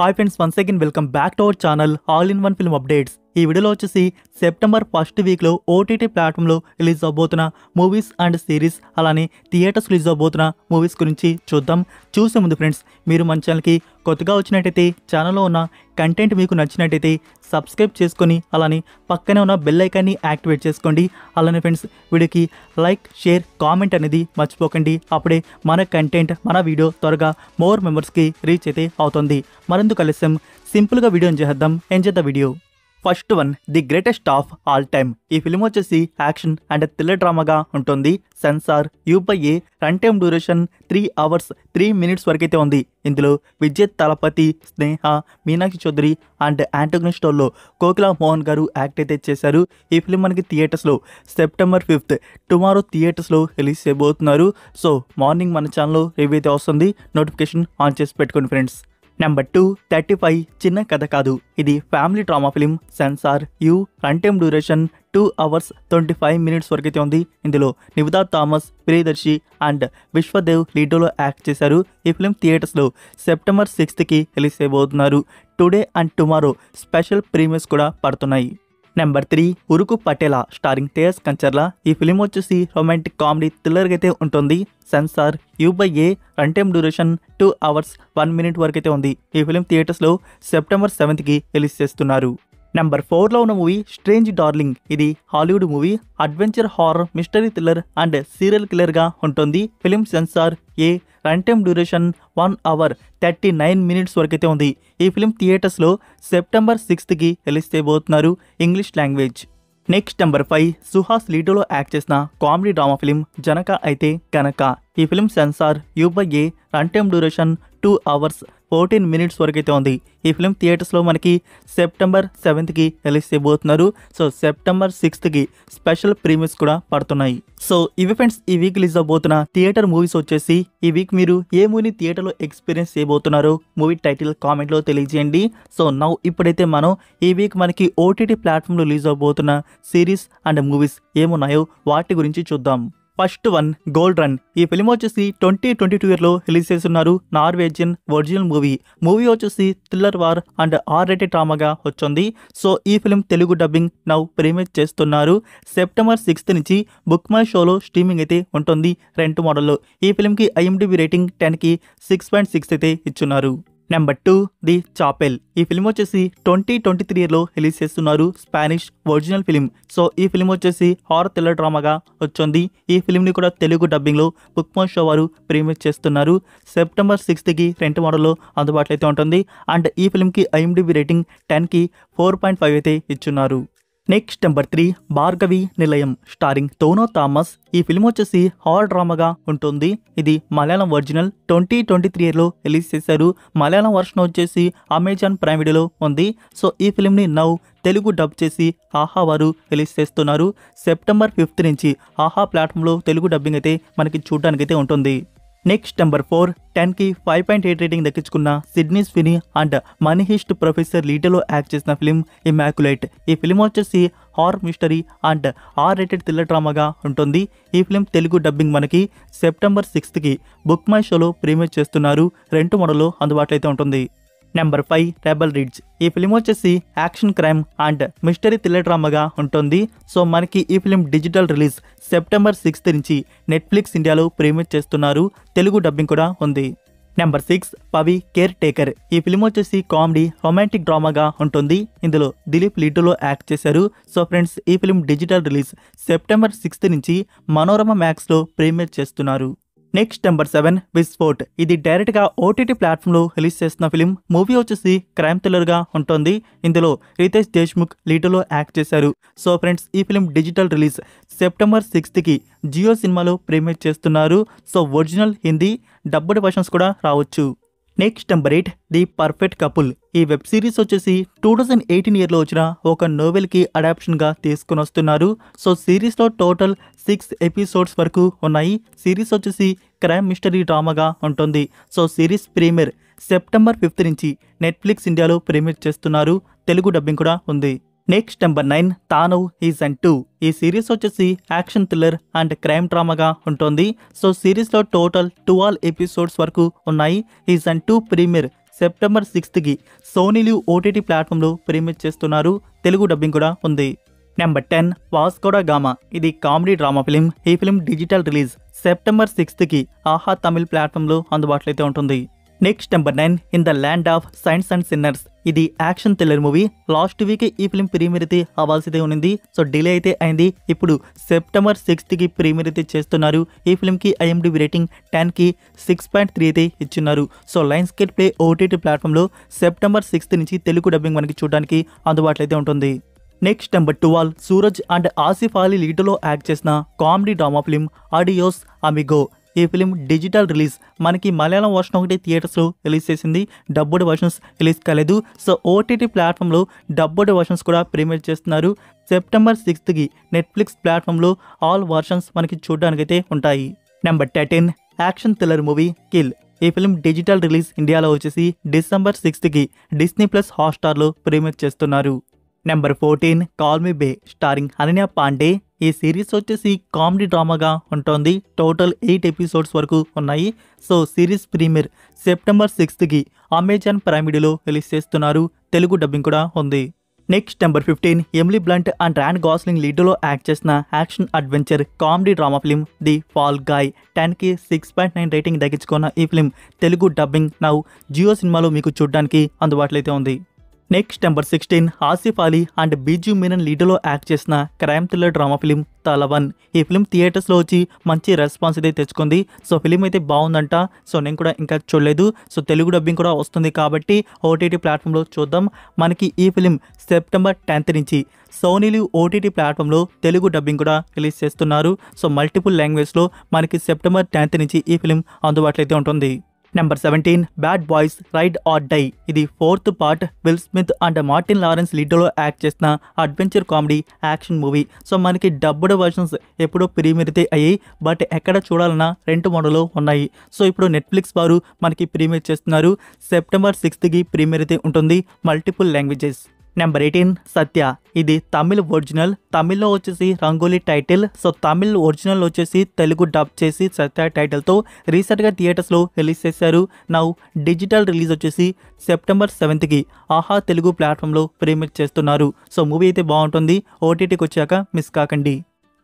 Hi friends, once again welcome back to our channel all in one film updates. ఈ వీడియోలో వచ్చేసి September first వీక్లో OTT ప్లాట్ఫామ్లో release అవబోతున్న movies and series, అలానే theatres release అవబోతున్న movies గురించి చూద్దాం. చూసే ముందు ఫ్రెండ్స్, మీరు మన ఛానల్కి కొత్తగా వచ్చినట్టయితే, ఛానల్లో ఉన్న కంటెంట్ మీకు నచ్చినట్టయితే సబ్స్క్రైబ్ చేసుకొని అలానే పక్కనే ఉన్న బెల్ ఐకాన్ని యాక్టివేట్ చేసుకోండి. అలానే ఫ్రెండ్స్, వీడియోకి లైక్, షేర్, కామెంట్ అనేది మర్చిపోకండి. అప్పుడే మన కంటెంట్, మన వీడియో త్వరగా మోర్ మెంబర్స్కి రీచ్ అయితే అవుతుంది. మరెందుకు ఆలస్యం, సింపుల్గా వీడియోని చేద్దాం. Enjoy the video. First one, the greatest of all time. ఈ ఫిల్మ్ వచ్చేసి యాక్షన్ అండ్ థ్రిల్లర్ డ్రామాగా ఉంటుంది. Censor U/A, run time duration 3 hours 3 minutes వరకైతే ఉంది. ఇందులో విజయ్ తలపతి, స్నేహ, మీనాక్షి చౌదరి అండ్ యాంటోగనిస్ట్ రోల్లో కోకిలా మోహన్ గారు యాక్ట్ అయితే చేశారు. ఈ ఫిల్మ్ మనకి థియేటర్స్లో సెప్టెంబర్ 5th టుమారో థియేటర్స్లో రిలీజ్ చేయబోతున్నారు. సో మార్నింగ్ మన ఛానల్లో రివ్యూ అయితే వస్తుంది, నోటిఫికేషన్ ఆన్ చేసి పెట్టుకోండి ఫ్రెండ్స్. నెంబర్ 2, 35 చిన్న కథ కాదు. ఇది family drama film. Censor U, run time duration 2 hours 25 minutes వరకైతే ఉంది. ఇందులో నివేదా థామస్, ప్రియదర్శి అండ్ విశ్వదేవ్ లీడోలో యాక్ట్ చేశారు. ఈ ఫిలిం థియేటర్స్లో సెప్టెంబర్ 6th రిలీజ్ చేయబోతున్నారు. Today and tomorrow special premieres కూడా పడుతున్నాయి. Number 3, Uruku Patela starring Tej Kancharla. ఈ ఫిలిం వచ్చేసి రొమాంటిక్ కామెడీ థ్రిల్లర్ అయితే ఉంటుంది. Censor U/A, run time duration 2 hours 1 minute వరకైతే ఉంది. ఈ ఫిలిం థియేటర్స్లో సెప్టెంబర్ 7th రిలీజ్ చేస్తున్నారు. నెంబర్ 4లో ఉన్న మూవీ స్ట్రేంజ్ డార్లింగ్. ఇది Hollywood movie. Adventure, horror, mystery thriller and serial కిల్లర్గా ఉంటుంది. Film censor A, run time duration 1 hour 39 minutes వరకైతే ఉంది. ఈ ఫిలిం థియేటర్స్లో సెప్టెంబర్ 6th రిలీజ్ చేయబోతున్నారు, English language. Next number 5, Suhas లీడోలో యాక్ట్ చేసిన comedy drama film Janaka Aithe Kanaka. ఈ film censor U/A, run time duration 2 hours 14 minutes వరకైతే ఉంది. ఈ ఫిలిం థియేటర్స్లో మనకి సెప్టెంబర్ 7th రిలీజ్ చేయబోతున్నారు. So September 6th special premieres కూడా పడుతున్నాయి. సో ఇవి ఫ్రెండ్స్, ఈ వీక్ రిలీజ్ అవబోతున్న థియేటర్ మూవీస్ వచ్చేసి. ఈ వీక్ మీరు ఏ మూవీని థియేటర్లో ఎక్స్పీరియన్స్ చేయబోతున్నారో మూవీ టైటిల్ కామెంట్లో తెలియజేయండి. సో ఇప్పుడైతే మనం ఈ వీక్ మనకి ఓటీటీ ప్లాట్ఫామ్లో రిలీజ్ అవబోతున్న సిరీస్ అండ్ మూవీస్ ఏమున్నాయో వాటి గురించి చూద్దాం. First one, gold run. ఈ ఫిలిం వచ్చేసి 2022 ఇయర్లో రిలీజ్ చేస్తున్నారు. నార్వేజియన్ ఒరిజినల్ మూవీ వచ్చేసి థ్రిల్లర్, వార్ అండ్ R-rated డ్రామాగా వచ్చింది. సో ఈ ఫిలిం తెలుగు డబ్బింగ్ ప్రీమియర్ చేస్తున్నారు. సెప్టెంబర్ 6th నుంచి బుక్ మై షోలో స్ట్రీమింగ్ అయితే ఉంటుంది. రెంట్ మోడల్లో. ఈ ఫిలింకి IMDb రేటింగ్ 10కి 6.6 అయితే ఇచ్చున్నారు. Number 2, the chapel. ఈ ఫిలిం వచ్చేసి 2023 ఇయర్లో రిలీజ్ చేస్తున్నారు. Spanish original film. సో ఈ ఫిలిం వచ్చేసి హారర్ థ్రిల్లర్ డ్రామాగా వచ్చింది. ఈ ఫిలింని కూడా తెలుగు డబ్బింగ్లో బుక్ మై షో వారు ప్రీమియర్ చేస్తున్నారు. సెప్టెంబర్ 6th రెంట్ మోడల్లో అందుబాటులో అయితే ఉంటుంది. అండ్ ఈ ఫిలింకి IMDb రేటింగ్ 10కి 4.5 అయితే ఇచ్చున్నారు. నెక్స్ట్ నెంబర్ 3, భార్గవి నిలయం స్టారింగ్ టోనో థామస్. ఈ ఫిలిం వచ్చేసి హారర్ డ్రామాగా ఉంటుంది. ఇది మలయాళం ఒరిజినల్. 2023 ఇయర్లో రిలీజ్ చేశారు. మలయాళం వర్షన్ వచ్చేసి అమెజాన్ ప్రైమ్ వీడియోలో ఉంది. సో ఈ ఫిలింని తెలుగు డబ్ చేసి ఆహా వారు రిలీజ్ చేస్తున్నారు. సెప్టెంబర్ 5th నుంచి ఆహా ప్లాట్ఫామ్లో తెలుగు డబ్బింగ్ అయితే మనకి చూడడానికి అయితే ఉంటుంది. నెక్స్ట్ నెంబర్ 4, 10కి 5.8 రేటింగ్ దక్కించుకున్న Sydney Sweeney and money heist professor లీడోలో యాక్ట్ చేసిన ఫిలిం ఇమాక్యులేట్. ఈ ఫిలిం వచ్చేసి horror, mystery and R-rated thriller డ్రామాగా ఉంటుంది. ఈ ఫిలిం తెలుగు డబ్బింగ్ మనకి సెప్టెంబర్ 6th బుక్ మై షోలో ప్రీమియర్ చేస్తున్నారు. రెంట్ మోడల్లో అందుబాటులో అయితే ఉంటుంది. Number 5, rebel ridge. ఈ ఫిలిం వచ్చేసి action, crime and mystery thriller డ్రామాగా ఉంటుంది. సో మనకి ఈ film digital release September 6th నుంచి నెట్ఫ్లిక్స్ ఇండియాలో ప్రీమియర్ చేస్తున్నారు. తెలుగు డబ్బింగ్ కూడా ఉంది. Number 6, Pavi caretaker. ఈ ఫిలిం వచ్చేసి కామెడీ, రొమాంటిక్ డ్రామాగా ఉంటుంది. ఇందులో దిలీప్ లీడోలో యాక్ట్ చేశారు. సో ఫ్రెండ్స్, ఈ film digital release September 6th నుంచి మనోరమ మ్యాక్స్లో ప్రీమియర్ చేస్తున్నారు. Next number 7, Visfot. ఇది డైరెక్ట్గా ఓటీటీ ప్లాట్ఫామ్లో రిలీజ్ చేస్తున్న ఫిలిం. మూవీ వచ్చేసి క్రైమ్ థ్రిల్లర్గా ఉంటుంది. ఇందులో రితేష్ దేశ్ముఖ్ లీడోలో యాక్ట్ చేశారు. సో ఫ్రెండ్స్, ఈ film digital release September 6th Jio సినిమాలో ప్రీమియర్ చేస్తున్నారు. So original Hindi dubbed versions కూడా రావచ్చు. Next number 8, the perfect couple. ఈ వెబ్ సిరీస్ వచ్చేసి 2018 ఇయర్లో వచ్చిన ఒక నోవెల్కి అడాప్షన్గా తీసుకుని వస్తున్నారు. సో సిరీస్లో టోటల్ 6 ఎపిసోడ్స్ వరకు ఉన్నాయి. సిరీస్ వచ్చేసి క్రైమ్, మిస్టరీ డ్రామాగా ఉంటుంది. So series premiere September 5th నుంచి నెట్ఫ్లిక్స్ ఇండియాలో ప్రీమియర్ చేస్తున్నారు. తెలుగు డబ్బింగ్ కూడా ఉంది. Next number 9, Tanaav season 2. ఈ సిరీస్ వచ్చేసి యాక్షన్ థ్రిల్లర్ అండ్ క్రైమ్ డ్రామాగా ఉంటుంది. సో సిరీస్లో టోటల్ 12 ఎపిసోడ్స్ వరకు ఉన్నాయి. సీజన్ 2 ప్రీమియర్ సెప్టెంబర్ 6కి సోనీ లివ్ ఓటీటీ ప్లాట్ఫామ్లో ప్రీమియర్ చేస్తున్నారు. తెలుగు డబ్బింగ్ కూడా ఉంది. Number 10 Vasco da Gama. ఇది కామెడీ డ్రామా ఫిలిం. ఈ ఫిలిం డిజిటల్ రిలీజ్ సెప్టెంబర్ 6కి ఆహా తమిళ్ ప్లాట్ఫామ్లో అందుబాటులో అయితే ఉంటుంది. Next number 9 in the land of saints and sinners. ఇది action thriller movie. Last week ఈ ఫిలిం ప్రీమియర్ అయితే అవ్వాల్సితే ఉంది. సో డిలే అయితే అయింది. ఇప్పుడు సెప్టెంబర్ 6కి ప్రీమియర్ అయితే చేస్తున్నారు. ఈ ఫిలింకి IMDb రేటింగ్ 10కి 6.3 అయితే ఇచ్చున్నారు. So lions gate play OTT ప్లాట్ఫామ్లో సెప్టెంబర్ 6 నుంచి తెలుగు డబ్బింగ్ మనకి చూడడానికి అందుబాటులో అయితే ఉంటుంది. Next number 12 Suraj and Asif Ali లీడ్లో యాక్ట్ చేసిన comedy drama film adios amigo. ఈ ఫిలిం డిజిటల్ రిలీజ్. మనకి మలయాళం వర్షన్ ఒకటి థియేటర్స్లో రిలీజ్ చేసింది. డబ్బుడ్ వర్షన్స్ రిలీజ్ కాలేదు. సో ఓటీటీ ప్లాట్ఫామ్లో డబ్బుడ్ వర్షన్స్ కూడా ప్రీమియర్ చేస్తున్నారు. సెప్టెంబర్ 6కి నెట్ఫ్లిక్స్ ప్లాట్ఫామ్లో ఆల్ వర్షన్స్ మనకి చూడడానికైతే ఉంటాయి. Number 13 action thriller movie kill. ఈ ఫిలిం డిజిటల్ రిలీజ్ ఇండియాలో వచ్చేసి డిసెంబర్ 6కి డిస్నీ ప్లస్ హాట్స్టార్లో ప్రీమియర్ చేస్తున్నారు. నెంబర్ 14 కాల్ మీ బే స్టారింగ్ అనన్య పాండే. ఈ సిరీస్ వచ్చేసి కామెడీ డ్రామాగా ఉంటుంది. టోటల్ 8 ఎపిసోడ్స్ వరకు ఉన్నాయి. సో సిరీస్ ప్రీమియర్ సెప్టెంబర్ 6కి అమెజాన్ ప్రైమ్ వీడియోలో రిలీజ్ చేస్తున్నారు. తెలుగు డబ్బింగ్ కూడా ఉంది. Next number 15 Emily Blunt and Ryan Gosling లీడ్లో యాక్ట్ చేసిన action adventure comedy drama film the fall guy. 10కి 6.9 రేటింగ్ దక్కించుకున్న ఈ film Telugu dubbing now Jio సినిమాలో మీకు చూడడానికి అందుబాటులో అయితే ఉంది. Next number 16 Asif Ali and Biju Menon లీడ్లో యాక్ట్ చేసిన crime thriller drama film Thalavan. ఈ ఫిలిం థియేటర్స్లో వచ్చి మంచి రెస్పాన్స్ అయితే తెచ్చుకుంది. సో ఫిలిం అయితే బాగుందంట. సో నేను కూడా ఇంకా చూడలేదు. సో తెలుగు డబ్బింగ్ కూడా వస్తుంది కాబట్టి ఓటీటీ ప్లాట్ఫామ్లో చూద్దాం. మనకి ఈ ఫిలిం సెప్టెంబర్ 10th నుంచి సోనీ లివ్ ఓటీటీ ప్లాట్ఫామ్లో తెలుగు డబ్బింగ్ కూడా రిలీజ్ చేస్తున్నారు. సో మల్టిపుల్ లాంగ్వేజ్లో మనకి సెప్టెంబర్ 10th నుంచి ఈ ఫిలిం అందుబాటులో అయితే ఉంటుంది. Number 17 bad boys ride or die. ఇది 4th part. Will Smith and Martin Lawrence లీడ్లో యాక్ట్ చేసిన adventure comedy action movie. So మనకి డబ్బుడ్ వర్షన్స్ ఎప్పుడో ప్రీమియర్ అయితే అయ్యాయి. బట్ ఎక్కడ చూడాలన్నా 2 మోడల్లో ఉన్నాయి. సో ఇప్పుడు నెట్ఫ్లిక్స్ వారు మనకి ప్రీమియర్ చేస్తున్నారు. సెప్టెంబర్ 6కి ప్రీమియర్ అయితే ఉంటుంది. Multiple languages. నెంబర్ 18 సత్య. ఇది తమిళ్ ఒరిజినల్. తమిళ్లో వచ్చేసి rangoli title. So Tamil original వచ్చేసి తెలుగు డబ్ చేసి సత్య టైటిల్తో రీసెంట్గా థియేటర్స్లో రిలీజ్ చేశారు. నౌ డిజిటల్ రిలీజ్ వచ్చేసి సెప్టెంబర్ 7కి ఆహా తెలుగు ప్లాట్ఫామ్లో ప్రీమియర్ చేస్తున్నారు. సో మూవీ అయితే బాగుంటుంది. ఓటీటీకి వచ్చాక మిస్ కాకండి.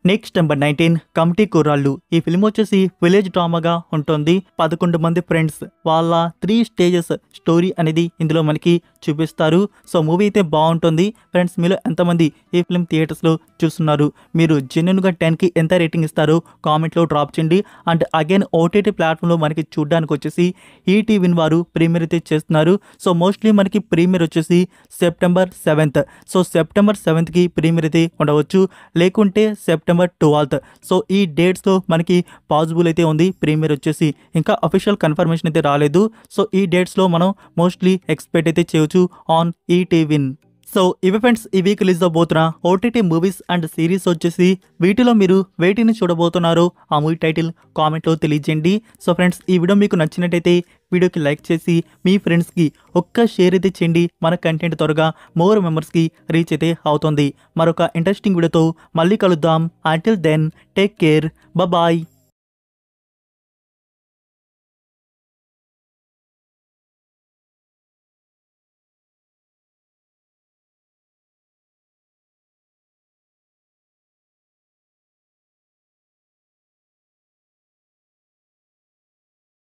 నెక్స్ట్ నెంబర్ 19 కమిటీ కుర్రాళ్ళు. ఈ ఫిల్మ్ వచ్చేసి విలేజ్ డ్రామాగా ఉంటుంది. 11 మంది ఫ్రెండ్స్ వాళ్ళ 3 స్టేజెస్ స్టోరీ అనేది ఇందులో మనకి చూపిస్తారు. సో మూవీ అయితే బాగుంటుంది. ఫ్రెండ్స్ మీలో ఎంతమంది ఈ ఫిల్మ్ థియేటర్స్లో చూస్తున్నారు? మీరు జెన్యున్గా 10కి ఎంత రేటింగ్ ఇస్తారో కామెంట్లో డ్రాప్ చేయండి. అండ్ అగైన్ ఓటీటీ ప్లాట్ఫామ్లో మనకి చూడడానికి వచ్చేసి ఈటీవీ వారు ప్రీమియర్ అయితే చేస్తున్నారు. సో మోస్ట్లీ మనకి ప్రీమియర్ వచ్చేసి సెప్టెంబర్ 7th. సో సెప్టెంబర్ 7కి ప్రీమియర్ అయితే ఉండవచ్చు, లేకుంటే సెప్టెంబర్ 12th. సో ఈ డేట్స్లో మనకి పాసిబుల్ అయితే ఉంది ప్రీమియర్ వచ్చేసి. ఇంకా అఫీషియల్ కన్ఫర్మేషన్ అయితే రాలేదు. సో ఈ డేట్స్లో మనం మోస్ట్లీ ఎక్స్పెక్ట్ అయితే చేయొచ్చు ఆన్ ఈటీవీ. సో ఇవి ఫ్రెండ్స్ ఈ వీక్ రిలీజ్ అవబోతున్న ఓటీటీ మూవీస్ అండ్ సిరీస్ వచ్చేసి. వీటిలో మీరు వేటిని చూడబోతున్నారో ఆ మూవీ టైటిల్ కామెంట్లో తెలియజేయండి. సో ఫ్రెండ్స్ ఈ వీడియో మీకు నచ్చినట్టయితే వీడియోకి లైక్ చేసి మీ ఫ్రెండ్స్కి ఒక్క షేర్ అయితే చేయండి. మన కంటెంట్ త్వరగా మోర్ మెంబర్స్కి రీచ్ అయితే అవుతుంది. మరొక ఇంట్రెస్టింగ్ వీడియోతో మళ్ళీ కలుద్దాం. Until then take care. Bye.